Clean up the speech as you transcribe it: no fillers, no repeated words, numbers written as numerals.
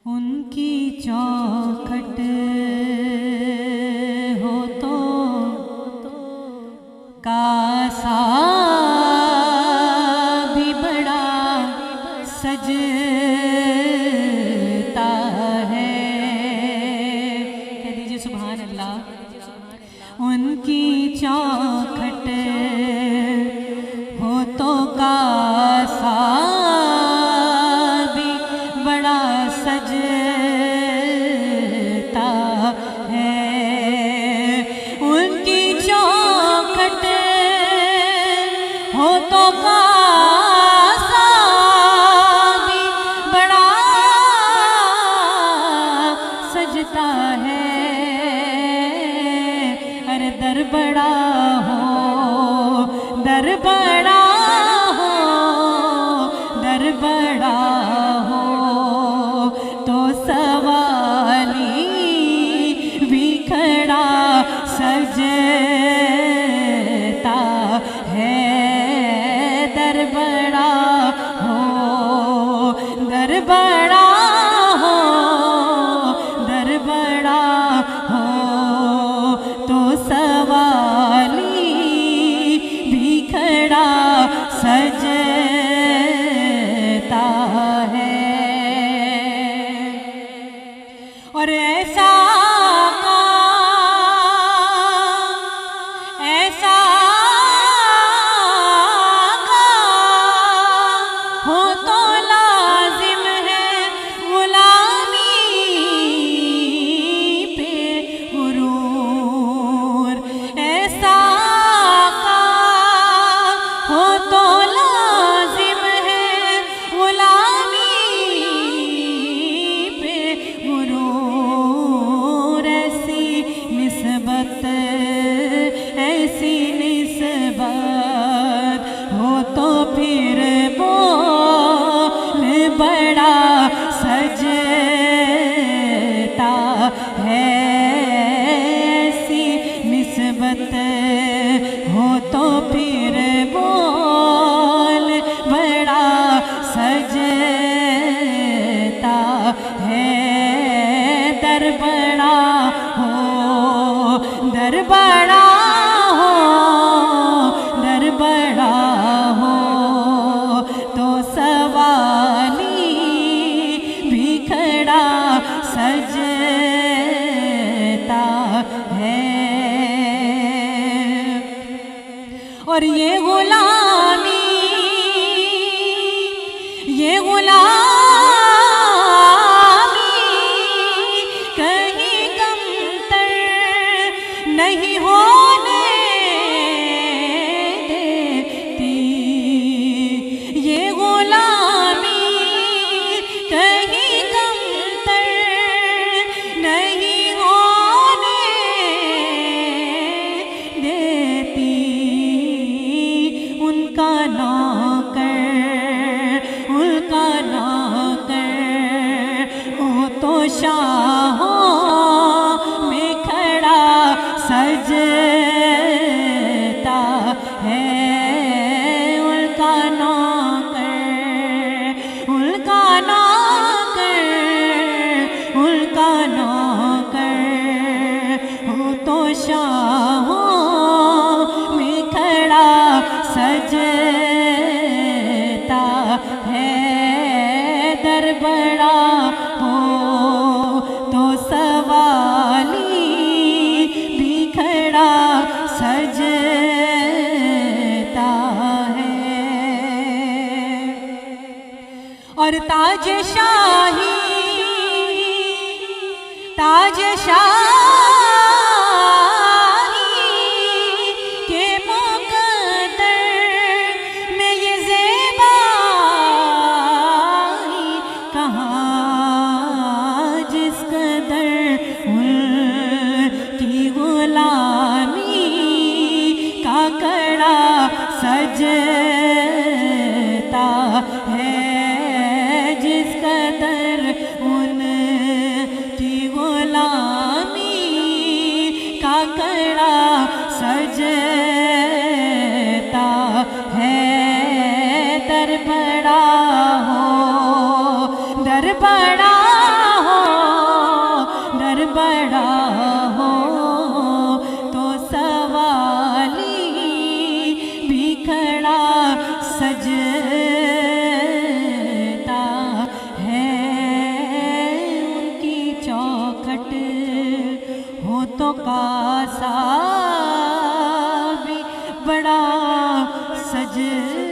ان کی چوکھٹ ہو تو کاسا بھی بڑا سجتا ہے. کہہ دیجئے سبحان اللہ. ان کی چوکھٹ ہو تو کاسا بھی بڑا سجتا ہے. ان کی چوکھٹ ہو تو کاسا بھی بڑا سجتا ہے. ارے در بڑا ہو، در بڑا ہو، در بڑا ہو تو سوالی بھی کھڑا سجتا ہے. در بڑا ہو، در بڑا ہو، در بڑا ہو تو سوالی بھی کھڑا سجتا ہے. اور ایسا ہو تو لازم ہے غلامی پہ غرور. ایسا ہو تو لازم ہے غلامی پہ غرور. ایسی نسبت ہو تو پھر بول بڑا سجتا ہے. ایسی نسبت ہو تو پھر بول بڑا سجتا ہے. در بڑا ہو، در بڑا ہو، در بڑا ہو تو سوالی بھی کھڑا سجتا ہے. اور یہ غلامی، یہ غلامی کہیں کمتر نہیں ہونے دیتی. یہ غلامی کہیں کمتر نہیں ہونے دیتی. ان کا نوکر، ان کا نوکر وہ تو شاہوں میں کھڑا سجتا ہے. ان کا نوکر، ان کا نوکر، ان کا نوکر وہ تو شاہوں میں کھڑا سجتا ہے. در بڑا ہو تو سوالی بھی کھڑا سجتا ہے. اور تاج شاہی، تاج شاہی کے مقدر میں یہ زیبائی کہاں جس قدر ان کی غلامی کا کڑا سجتا ہے. جس قدر ان کی غلامی کا کڑا سجتا ہے. در بڑا ہو، در بڑا سجتا ہے ان کی چوکھٹ ہو تو کاسا بھی بڑا سجتا